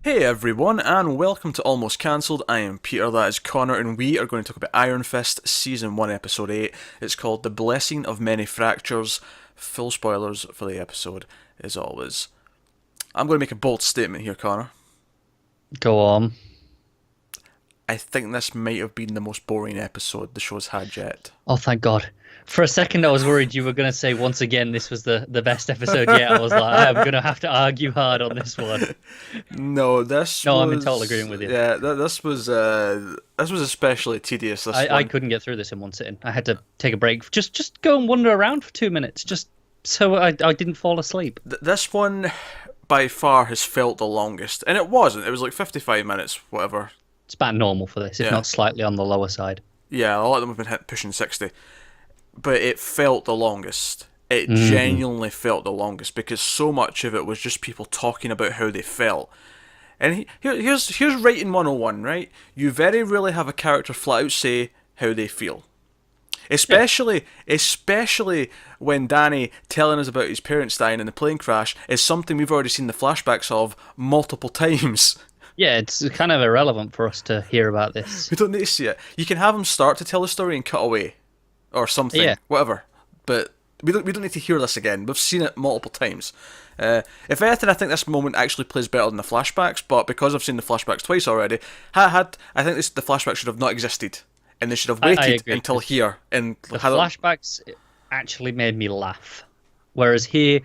Hey everyone, and welcome to Almost Cancelled. I am Peter, that is Connor, and we are going to talk about Iron Fist Season 1, Episode 8. It's called The Blessing of Many Fractures. Full spoilers for the episode, as always. I'm going to make a bold statement here, Connor. Go on. I think this might have been the most boring episode the show's had yet. Oh, thank God. For a second, I was worried you were going to say once again this was the best episode yet. I was like, I'm going to have to argue hard on this one. No, this No, was... I'm in total agreement with you. Yeah, this was especially tedious, this I one. couldn't get through this in one sitting. I had to take a break. Just go and wander around for 2 minutes, just so I didn't fall asleep. This one, by far, has felt the longest. And it wasn't. It was like 55 minutes, whatever. It's about normal for this, if Yeah. not slightly on the lower side. Yeah, a lot of them have been pushing 60. But it felt the longest. It genuinely felt the longest because so much of it was just people talking about how they felt. And here's writing 101, right? You very rarely have a character flat out say how they feel. Especially when Danny telling us about his parents dying in the plane crash is something we've already seen the flashbacks of multiple times. Yeah, it's kind of irrelevant for us to hear about this. We don't need to see it. You can have him start to tell the story and cut away. Or something, Yeah. whatever. But we don't need to hear this again. We've seen it multiple times. If anything, I think this moment actually plays better than the flashbacks. But because I've seen the flashbacks twice already, I think the flashbacks should have not existed, and they should have I waited agree. until here and The had flashbacks actually made me laugh. Whereas here,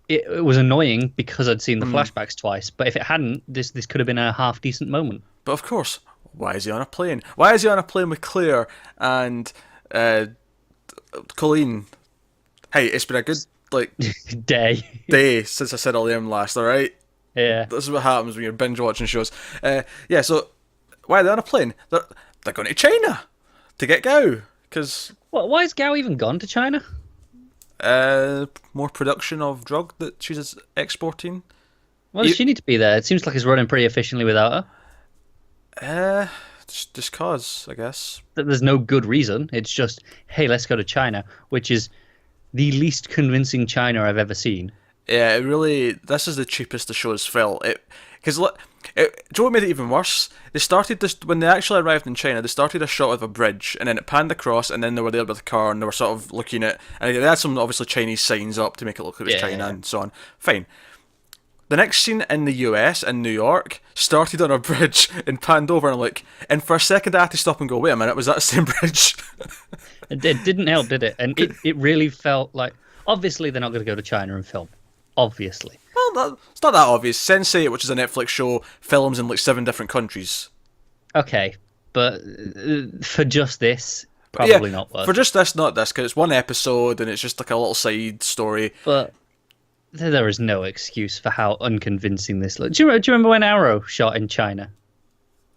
it was annoying because I'd seen the flashbacks twice. But if it hadn't, this could have been a half decent moment. But of course, why is he on a plane? Why is he on a plane with Claire and Colleen? Hey, it's been a good Day. day since I said all them last. All right. Yeah. This is what happens when you're binge watching shows. Yeah, so why are they on a plane? They're going to China to get Gao because Why is Gao even gone to China? more production of drug that she's exporting. Well, does she need to be there? It seems like it's running pretty efficiently without her. Just cause, I guess. There's no good reason. It's just, hey, let's go to China, which is the least convincing China I've ever seen. Yeah, it really. This is the cheapest the show's felt. Do you know what made it even worse? They started this when they actually arrived in China. They started a shot of a bridge, and then it panned across, and then they were there with a car, and they were sort of looking at, and they had some obviously Chinese signs up to make it look like it was Yeah. China and so on. Fine. The next scene in the US in New York started on a bridge and panned over, and I'm like, and for a second I had to stop and go, wait a minute, was that the same bridge? It didn't help, did it? And it really felt like, obviously they're not going to go to China and film. Obviously. Well, it's not that obvious. Sense8, which is a Netflix show, films in like 7 different countries. Okay, but for just this, probably not worth for it. just this, not this, because it's one episode and it's just like a little side story. But there is no excuse for how unconvincing this looks. Do you remember when Arrow shot in China?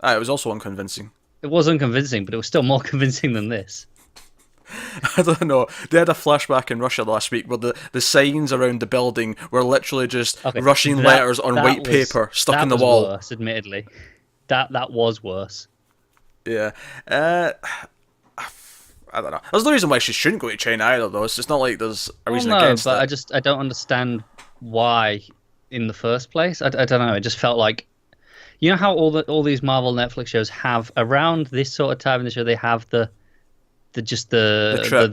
It was also unconvincing. It was unconvincing, but it was still more convincing than this. I don't know. They had a flashback in Russia last week where the signs around the building were literally just Okay, Russian letters on white paper stuck in the wall. That was worse, admittedly. That was worse. Yeah. I don't know. There's no reason why she shouldn't go to China either, though. It's not like there's a reason No, against but it. I don't understand why in the first place. I don't know. It just felt like, you know how all these Marvel Netflix shows have around this sort of time in the show they have the trip.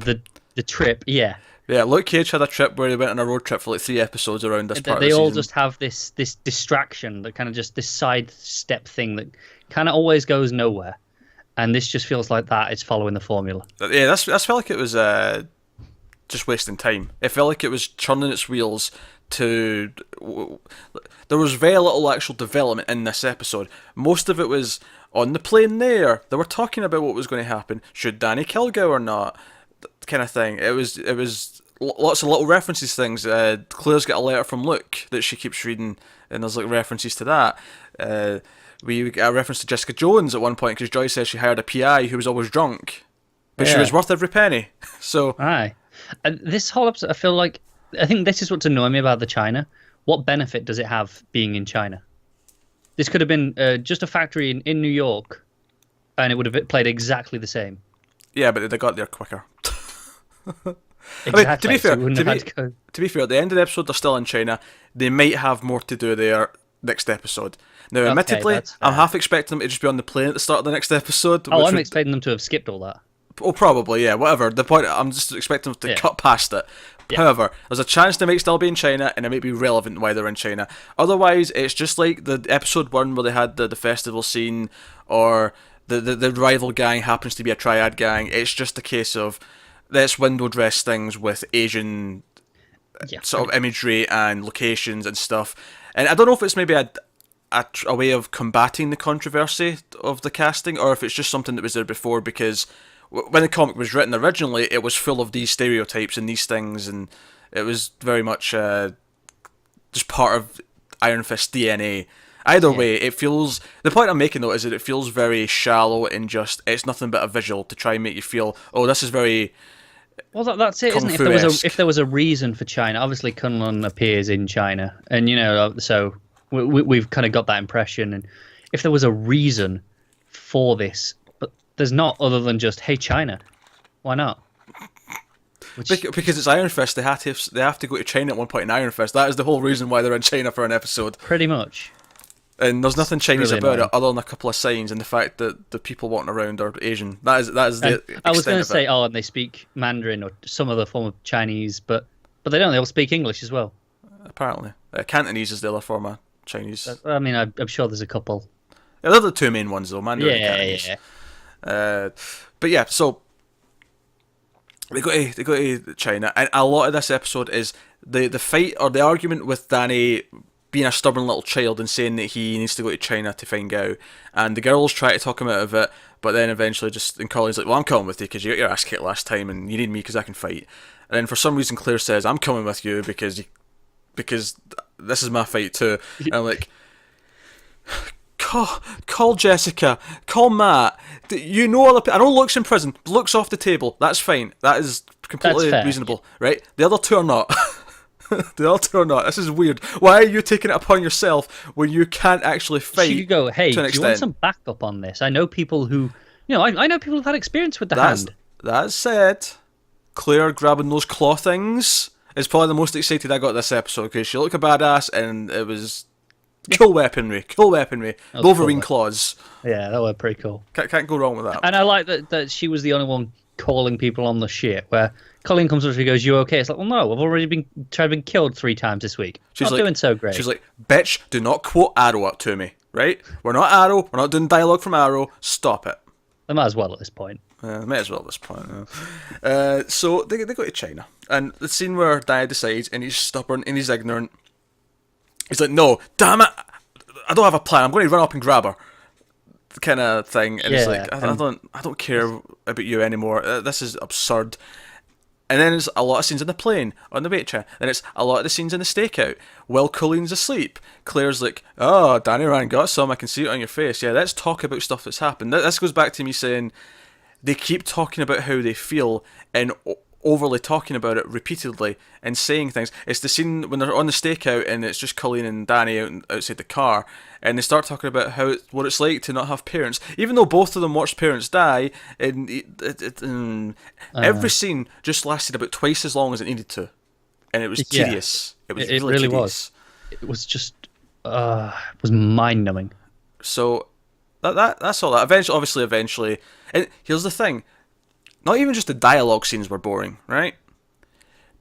the trip. Yeah, Yeah, Luke Cage had a trip where he went on a road trip for like 3 episodes around this part they of the all season. just have this distraction that kind of just this side step thing that kind of always goes nowhere. And this just feels like that. It's following the formula. Yeah, this felt like it was just wasting time. It felt like it was turning its wheels to. There was very little actual development in this episode. Most of it was on the plane there. They were talking about what was going to happen. Should Danny kill Gao or not? Kind of thing. It was lots of little references to things. Claire's got a letter from Luke that she keeps reading, and there's like references to that. We get a reference to Jessica Jones at one point because Joy says she hired a PI who was always drunk, but she Yeah. was worth every penny. So Aye. And this whole episode, I think this is what's annoying me about the China. What benefit does it have being in China? This could have been just a factory in New York, and it would have played exactly the same. yeah, but they got there quicker. Exactly. to be so fair, we wouldn't have had to go. to be fair, at the end of the episode they're still in China. They might have more to do there. next episode. Now, Okay, admittedly, that's I'm fair. half expecting them to just be on the plane at the start of the next episode. Oh, which I'm would- expecting them to have skipped all that. Oh, probably, yeah, whatever. The point, I'm just expecting them to Yeah. cut past it. Yeah. However, there's a chance they might still be in China, and it might be relevant why they're in China. Otherwise, it's just like the episode 1 where they had the festival scene, or the rival gang happens to be a triad gang. It's just a case of, let's window dress things with Asian Yeah. sort of imagery and locations and stuff. And I don't know if it's maybe a way of combating the controversy of the casting, or if it's just something that was there before, because when the comic was written originally, it was full of these stereotypes and these things, and it was very much just part of Iron Fist DNA. Either way, it feels... The point I'm making, though, is that it feels very shallow and just... It's nothing but a visual to try and make you feel, oh, this is very... Well, that's it, isn't it? Kung-fu-esque. If there was a reason for China, obviously Kunlun appears in China, and so we've kind of got that impression. And if there was a reason for this, but there's not, other than just, hey, China, why not? Which, Because it's Iron Fist, they have to go to China at one point in Iron Fist. That is the whole reason why they're in China for an episode. pretty much. And there's nothing Chinese really about annoying. it other than a couple of signs and the fact that the people walking around are Asian. That is the And I was going to extent say, of it. and they speak Mandarin or some other form of Chinese, but they don't. They all speak English as well. Apparently. Cantonese is the other form of Chinese. I mean, I'm sure there's a couple. Yeah, they're the two main ones, though, Mandarin and Yeah, Cantonese. yeah. But yeah, so they go to China, and a lot of this episode is the fight or the argument with Danny being a stubborn little child and saying that he needs to go to China to find Gao, and the girls try to talk him out of it, but then eventually and Colin's like, well, I'm coming with you because you got your ass kicked last time and you need me because I can fight. And then for some reason Claire says, I'm coming with you because this is my fight too. And I'm like, call Jessica, call Matt. You know other people. I know Luke's in prison. Luke's off the table. That's fine. That is completely That's fair. reasonable, right? The other two are not. The other two are not. This is weird. Why are you taking it upon yourself when you can't actually fight? She could go, hey, to do an you want extent? some backup on this? I know people who, I know people who've had experience with the That's, hand. that said, Claire grabbing those claw things is probably the most excited I got this episode because she looked a badass and it was cool weaponry. was Wolverine cool. claws. Yeah, that were pretty cool. Can't go wrong with that. And I like that she was the only one calling people on the shit, where Colleen comes up and she goes, you okay? It's like, well, no, I've already been killed 3 times this week. Not doing so great. She's like, bitch, do not quote Arrow up to me, right? We're not Arrow. We're not doing dialogue from Arrow. Stop it. They might as well at this point. Might as well at this point. So they go to China, and the scene where Dad decides, and he's stubborn and he's ignorant. He's like, "No, damn it, I don't have a plan. I'm going to run up and grab her," kind of thing. And it's Yeah, like, I don't care about you anymore. This is absurd. And then there's a lot of scenes in the plane on the way to China. Then it's a lot of the scenes in the stakeout while Colleen's asleep. Claire's like, "Oh, Danny Ryan got some. I can see it on your face. Yeah, let's talk about stuff that's happened." This goes back to me saying they keep talking about how they feel and overly talking about it repeatedly and saying things. It's the scene when they're on the stakeout and it's just Colleen and Danny outside the car, and they start talking about what it's like to not have parents, even though both of them watched parents die. And every scene just lasted about twice as long as it needed to, and it was Yeah. tedious. It was It really really tedious. was. It was just, it was mind-numbing. So that's all that. Eventually, and here's the thing: not even just the dialogue scenes were boring, right?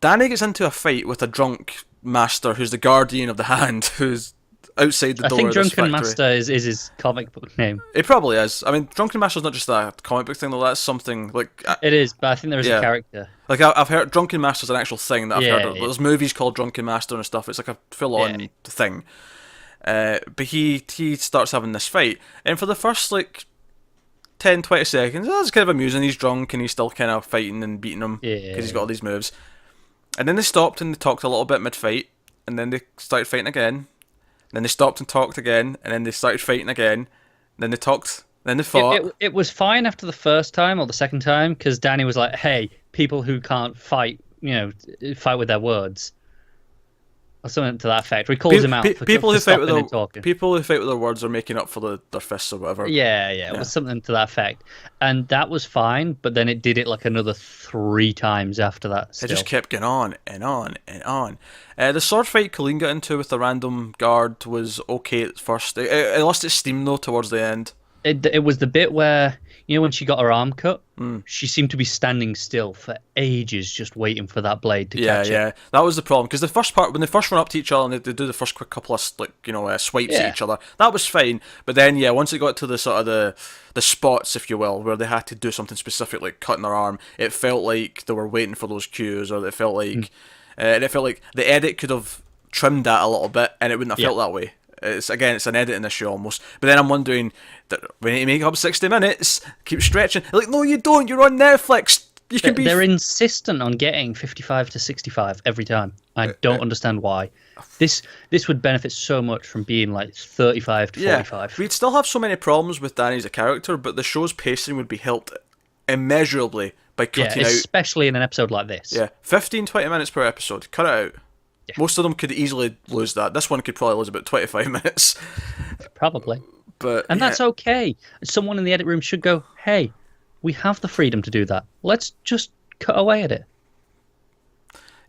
Danny gets into a fight with a drunk master who's the guardian of the hand, who's outside the I door think of this Drunken factory. Master is his comic book name. It probably is. I mean, Drunken Master's not just a comic book thing, though. That's something like It is, but I think there is Yeah. a character. like I've heard Drunken Master's an actual thing that I've heard of. Yeah. There's movies called Drunken Master and stuff. It's like a full-on Yeah. thing. But he starts having this fight, and for the first 10-20 seconds, it's kind of amusing. He's drunk and he's still kind of fighting and beating him because Yeah. he's got all these moves. And then they stopped and they talked a little bit mid-fight, and then they started fighting again. Then they stopped and talked again, and then they started fighting again. Then they talked, then they fought. It was fine after the first time or the second time, because Danny was like, hey, people who can't fight, fight with their words. or something to that effect. He calls him out for people who fight with stopping and talking. people who fight with their words are making up for their fists or whatever. Yeah, it was something to that effect, and that was fine. But then it did it like another 3 times after that. It just kept going on and on and on. The sword fight Colleen got into with the random guard was okay at first. It lost its steam though towards the end. It was the bit where, when she got her arm cut, she seemed to be standing still for ages, just waiting for that blade to catch it. Yeah, that was the problem. Because the first part, when they first run up to each other and they do the first quick couple of swipes at each other, that was fine. But then, once it got to the sort of the spots, if you will, where they had to do something specific, like cutting their arm, it felt like they were waiting for those cues, or it felt like, the edit could have trimmed that a little bit, and it wouldn't have felt that way. It's an editing issue almost. But then I'm wondering that we need to make up 60 minutes, keep stretching. Like, no, you don't. You're on Netflix. You can be. They're insistent on getting 55 to 65 every time. I don't understand why. This would benefit so much from being like 35 to 45. We'd still have so many problems with Danny as a character, but the show's pacing would be helped immeasurably by cutting out. Especially in an episode like this. Yeah, 15-20 minutes per episode. Cut it out. Yeah. Most of them could easily lose that. This one could probably lose about 25 minutes. Probably. And that's okay. Someone in the edit room should go, hey, we have the freedom to do that. Let's just cut away at it.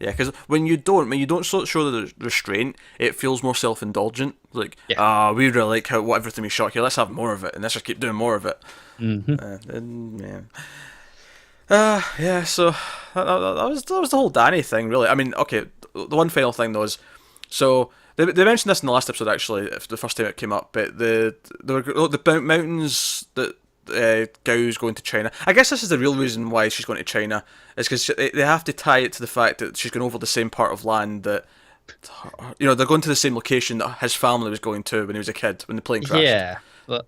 Yeah, because when you don't show the restraint, it feels more self-indulgent. Like, we really like everything we shot here. Let's have more of it, and let's just keep doing more of it. Mm-hmm. So that was the whole Danny thing, really. I mean, okay, the one final thing though is, so they mentioned this in the last episode actually, the first time it came up, but the mountains that Gao's going to China. I guess this is the real reason why she's going to China, is because they have to tie it to the fact that she's going over the same part of land that, they're going to the same location that his family was going to when he was a kid, when the plane crashed. Yeah, but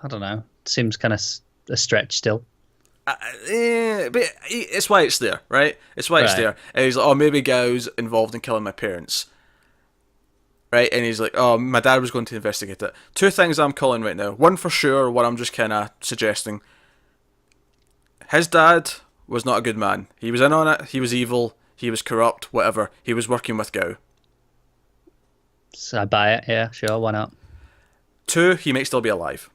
I don't know. It seems kind of a stretch still. But it's why it's there, right? It's why it's there. And he's like, oh, maybe Gao's involved in killing my parents. Right? And he's like, oh, my dad was going to investigate it. 2 things I'm calling right now. One for sure, what I'm just kind of suggesting. His dad was not a good man. He was in on it. He was evil. He was corrupt. Whatever. He was working with Gao. So I buy it. Yeah, sure. Why not? 2, he might still be alive.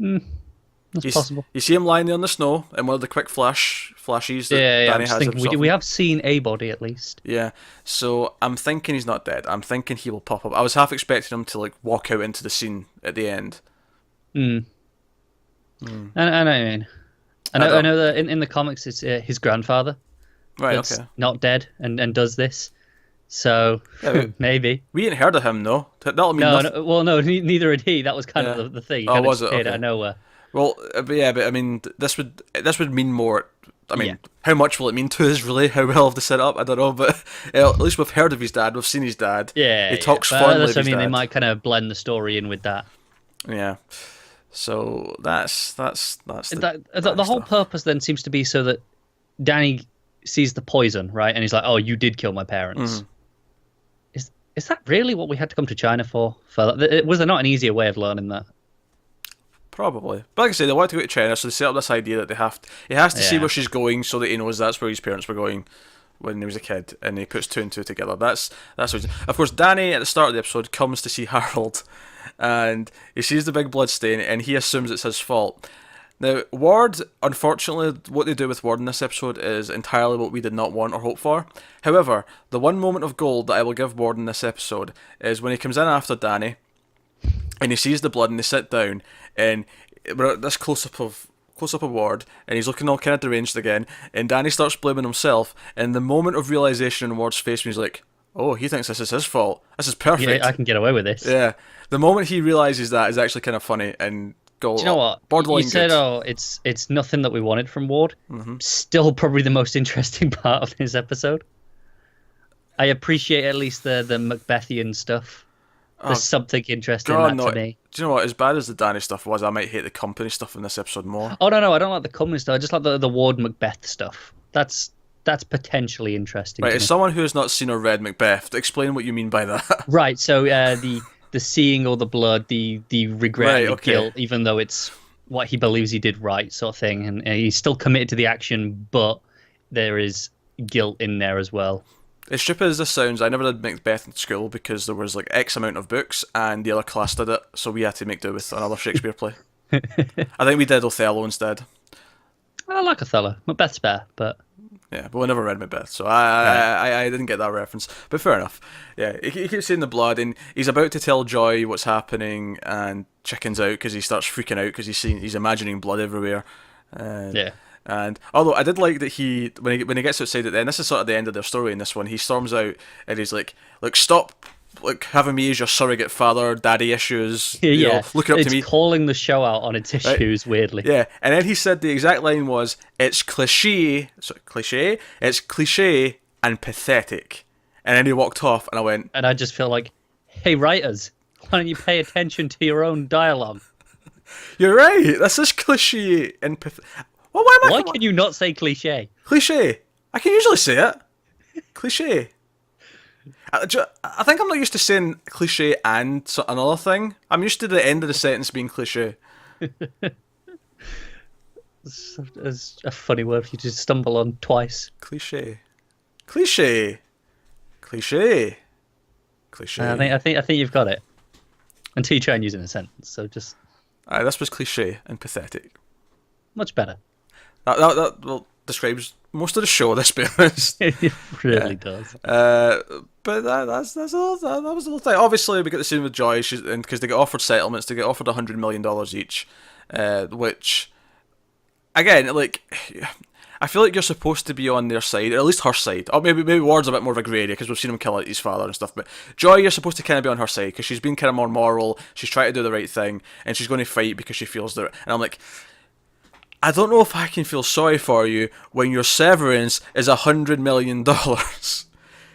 That's possible. You see him lying there in the snow in one of the quick flashes that Danny has himself. We have seen a body at least. Yeah, so I'm thinking he's not dead. I'm thinking he will pop up. I was half expecting him to walk out into the scene at the end. I know what I mean. I know that in the comics it's his grandfather. Right. That's okay. Not dead and does this. So maybe we ain't heard of him, though. That'll mean nothing. No, neither had he. That was kind of the thing. Oh, was it? Okay. Out of nowhere. Well, but I mean, this would mean more. I mean, how much will it mean to us, really? How well have they set up? I don't know, but at least we've heard of his dad. We've seen his dad. Yeah, he talks fondly of his dad. They might kind of blend the story in with that. Yeah. So that's the whole purpose then seems to be so that Danny sees the poison, right? And he's like, "Oh, you did kill my parents." Is that really what we had to come to China for? Was there not an easier way of learning that? Probably. But like I say, they want to go to China, so they set up this idea that he has to see where she's going so that he knows that's where his parents were going when he was a kid, and he puts 2 and 2 together. That's what. Of course, Danny at the start of the episode comes to see Harold, and he sees the big blood stain, and he assumes it's his fault. Now, Ward, unfortunately, what they do with Ward in this episode is entirely what we did not want or hope for. However, the one moment of gold that I will give Ward in this episode is when he comes in after Danny, and he sees the blood, and they sit down, and we're at this close-up of Ward, and he's looking all kind of deranged again, and Danny starts blaming himself, and the moment of realisation in Ward's face when he's like, oh, he thinks this is his fault. This is perfect. Yeah, I can get away with this. Yeah. The moment he realises that is actually kind of funny, and do you know what? Borderline you said, good. oh, it's nothing that we wanted from Ward. Still probably the most interesting part of this episode. I appreciate at least the Macbethian stuff. There's something interesting in that to me. Do you know what? As bad as the Danny stuff was, I might hate the company stuff in this episode more. Oh, no, I don't like the company stuff. I just like the Ward Macbeth stuff. That's potentially interesting. Right, as someone who has not seen or read Macbeth, explain what you mean by that. Right, so the seeing all the blood, the regret, the guilt, even though it's what he believes he did right, sort of thing, and he's still committed to the action, but there is guilt in there as well. As stupid as this sounds, I never did Macbeth in school because there was like X amount of books and the other class did it, so we had to make do with another Shakespeare play. I think we did Othello instead. I like Othello. Macbeth's better, but Yeah, but we never read Macbeth, so I didn't get that reference. But fair enough. Yeah, he keeps seeing the blood, and he's about to tell Joy what's happening, and chickens out because he starts freaking out because he's imagining blood everywhere. yeah. And although I did like that when he gets outside at the end, this is sort of the end of their story in this one. He storms out and he's like, stop, like having me as your surrogate father, daddy issues. You know, looking up it's to me, calling the show out on its issues, weirdly. Yeah, and then he said the exact line was, "It's cliche, it's cliche and pathetic." And then he walked off, and I went, And I just feel like, hey, writers, why don't you pay attention to your own dialogue? "You're right. This is cliche and pathetic." Well, Why can you not say cliche? Cliche? I can usually say it. Cliche. I think I'm not used to saying cliche and another thing. I'm used to the end of the sentence being cliche. It's a funny word for you to stumble on twice. Cliche. Cliche. Cliche. Cliche. I think you've got it. Until you try and use it in a sentence, so just Aye, this was cliche and pathetic. much better. That describes most of the show, this be honest. It really does. But that was the whole thing. Obviously, we get the scene with Joy, because they get offered settlements, they get offered $100 million each, which, again, like, I feel like you're supposed to be on their side, or at least her side. Or maybe Ward's a bit more of a grey area, because we've seen him kill his father and stuff, but Joy, you're supposed to kind of be on her side, because she's been kind of more moral, she's trying to do the right thing, and she's going to fight because she feels that. And I'm like, I don't know if I can feel sorry for you when your severance is $100 million.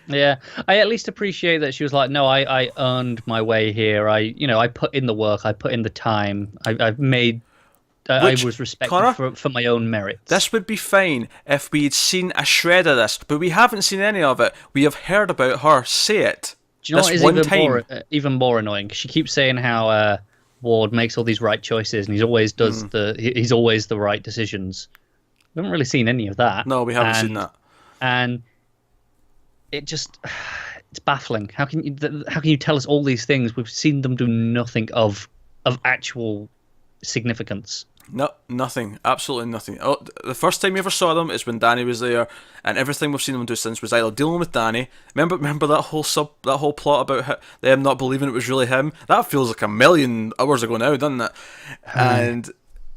Yeah, I at least appreciate that she was like, no, I earned my way here. I put in the work, I put in the time. I've made. I was respected Connor, for my own merit. This would be fine if we had seen a shred of this, but we haven't seen any of it. We have heard about her say it. Do you know what is even more annoying? She keeps saying how Ward makes all these right choices, and he's always he's always the right decisions. We haven't really seen any of that. No, we haven't seen that. And it just it's baffling. How can you tell us all these things? We've seen them do nothing of actual significance. No, nothing. Absolutely nothing. Oh, the first time you ever saw them is when Danny was there, and everything we've seen them do since was either dealing with Danny. Remember that whole plot about them not believing it was really him? That feels like a million hours ago now, doesn't it? And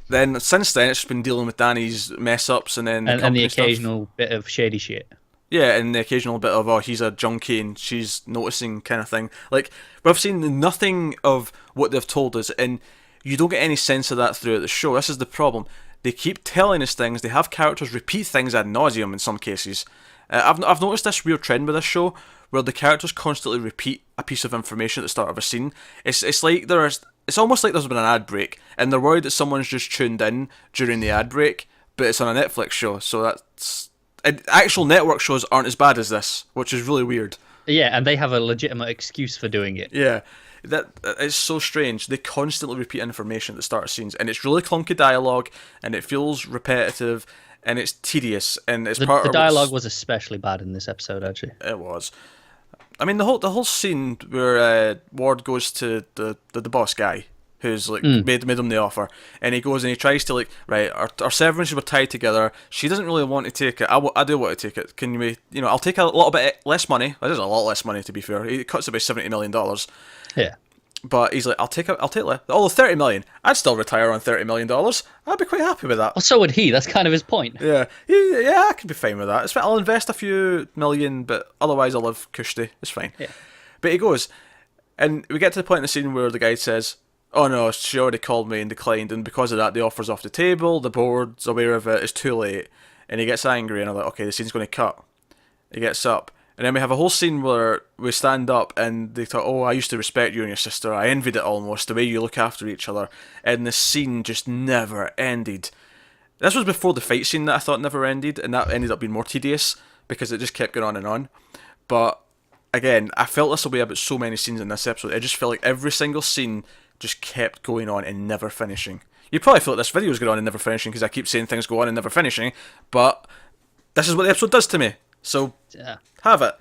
then since then, it's been dealing with Danny's mess ups, and then the occasional bit of shady shit. Yeah, and the occasional bit of, he's a junkie and she's noticing kind of thing. Like, we've seen nothing of what they've told us, and you don't get any sense of that throughout the show. This is the problem. They keep telling us things, they have characters repeat things ad nauseum in some cases. I've noticed this weird trend with this show, where the characters constantly repeat a piece of information at the start of a scene. It's almost like there's been an ad break, and they're worried that someone's just tuned in during the ad break, but it's on a Netflix show, so that's... Actual network shows aren't as bad as this, which is really weird. Yeah, and they have a legitimate excuse for doing it. Yeah, that it's so strange. They constantly repeat information at the start of scenes, and it's really clunky dialogue, and it feels repetitive, and it's tedious, and it's the dialogue was especially bad in this episode. Actually, it was. I mean, the whole scene where Ward goes to the boss guy, who's like made him the offer, and he goes and he tries to like, right, our severances were tied together. She doesn't really want to take it. I do want to take it. Can you, I'll take a little bit less money. That is a lot less money, to be fair. It cuts about $70 million. Yeah. But he's like, I'll take less. Although $30 million, I'd still retire on $30 million. I'd be quite happy with that. Well, so would he. That's kind of his point. Yeah, I could be fine with that. It's fine. I'll invest a few million, but otherwise I'll live cushy. It's fine. Yeah. But he goes, and we get to the point in the scene where the guy says, oh no, she already called me and declined, and because of that, the offer's off the table, the board's aware of it, it's too late. And he gets angry, and I'm like, okay, the scene's going to cut. He gets up, and then we have a whole scene where we stand up, and they talk, oh, I used to respect you and your sister, I envied it almost, the way you look after each other, and the scene just never ended. This was before the fight scene that I thought never ended, and that ended up being more tedious, because it just kept going on and on. But, again, I felt this way about so many scenes in this episode. I just felt like every single scene just kept going on and never finishing. You probably feel like this video is going on and never finishing because I keep saying things go on and never finishing, but this is what the episode does to me. So Yeah. have it.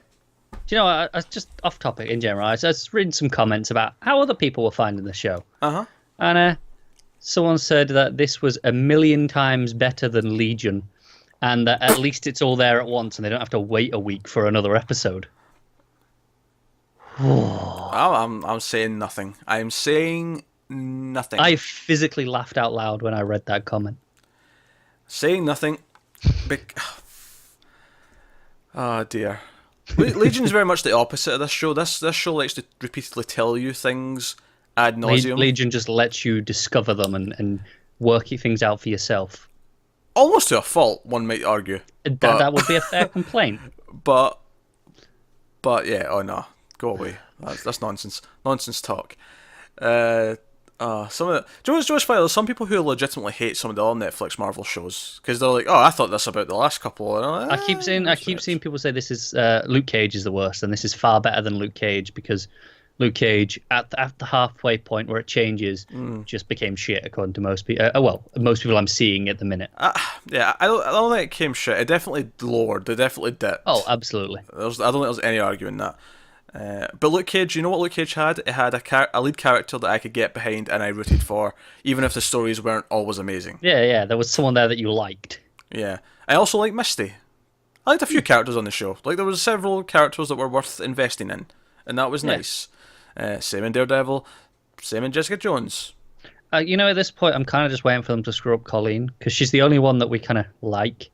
Do you know, I just off topic in general, I was reading some comments about how other people were finding the show. Uh-huh. And someone said that this was 1,000,000 times better than Legion, and that at least it's all there at once and they don't have to wait a week for another episode. I'm saying nothing. I'm saying nothing. I physically laughed out loud when I read that comment. Saying nothing. Oh dear. Legion's very much the opposite of this show. This show likes to repeatedly tell you things ad nauseum. Legion just lets you discover them and work things out for yourself. Almost to a fault, one might argue. That would be a fair complaint. But yeah, oh no, go away. That's nonsense. Nonsense talk. Some of the, do you know what's funny? There's some people who legitimately hate some of the other Netflix Marvel shows because they're like, "Oh, I thought this about the last couple." And I'm like, I keep seeing people say this is Luke Cage is the worst, and this is far better than Luke Cage because Luke Cage at the halfway point where it changes just became shit according to most people. Most people I'm seeing at the minute. Yeah, I don't think it came shit. It definitely lowered. They definitely dipped. Oh, absolutely. I don't think there's any arguing that. But Luke Cage, you know what Luke Cage had? It had a lead character that I could get behind and I rooted for, even if the stories weren't always amazing. Yeah, there was someone there that you liked. Yeah. I also liked Misty. I liked a few characters on the show. Like, there was several characters that were worth investing in, and that was nice. Same in Daredevil, same in Jessica Jones. At this point, I'm kind of just waiting for them to screw up Colleen, because she's the only one that we kind of like.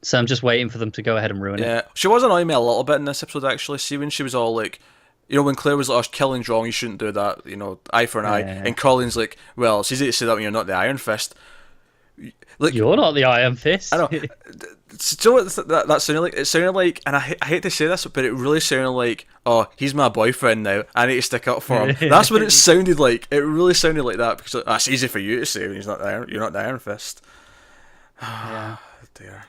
So I'm just waiting for them to go ahead and ruin it. Yeah, she was annoying me a little bit in this episode, actually. See, when she was all like, when Claire was like, "Oh, killing's wrong, you shouldn't do that, eye for an eye." And Colleen's like, "Well, it's easy to say that when you're not the Iron Fist." Like, you're not the Iron Fist. I know. So that sounded like? It sounded like, and I hate to say this, but it really sounded like, "Oh, he's my boyfriend now. I need to stick up for him." That's what it sounded like. It really sounded like that because that's easy for you to say when you're not the Iron Fist. Yeah. Dear.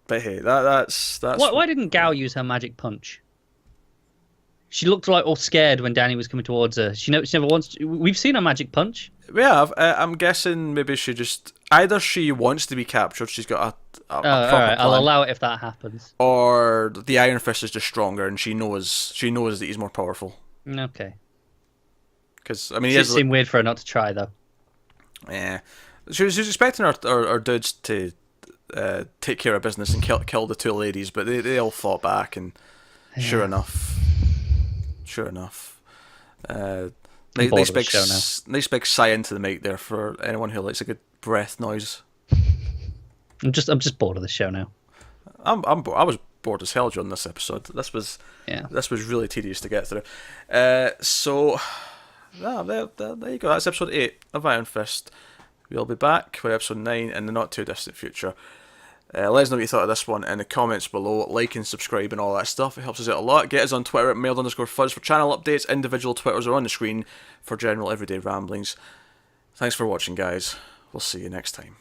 But hey, that's. Why didn't Gao use her magic punch? She looked like all scared when Danny was coming towards her. She never wants. We've seen her magic punch. Yeah, I'm guessing maybe she just either she wants to be captured. She's got a proper plan, I'll allow it if that happens. Or the Iron Fist is just stronger, and she knows that he's more powerful. Okay. Because I mean, it seemed weird for her not to try though. Yeah, she was expecting our dudes to take care of business and kill the two ladies, but they all fought back, and sure enough. Nice big sigh into the mic there for anyone who likes a good breath noise. I'm just bored of the show now. I was bored as hell during this episode. This was really tedious to get through. There you go. That's episode 8 of Iron Fist. We'll be back with episode 9 in the not too distant future. Let us know what you thought of this one in the comments below. Like and subscribe and all that stuff. It helps us out a lot. Get us on Twitter at mailed_fuzz for channel updates. Individual Twitters are on the screen for general everyday ramblings. Thanks for watching, guys. We'll see you next time.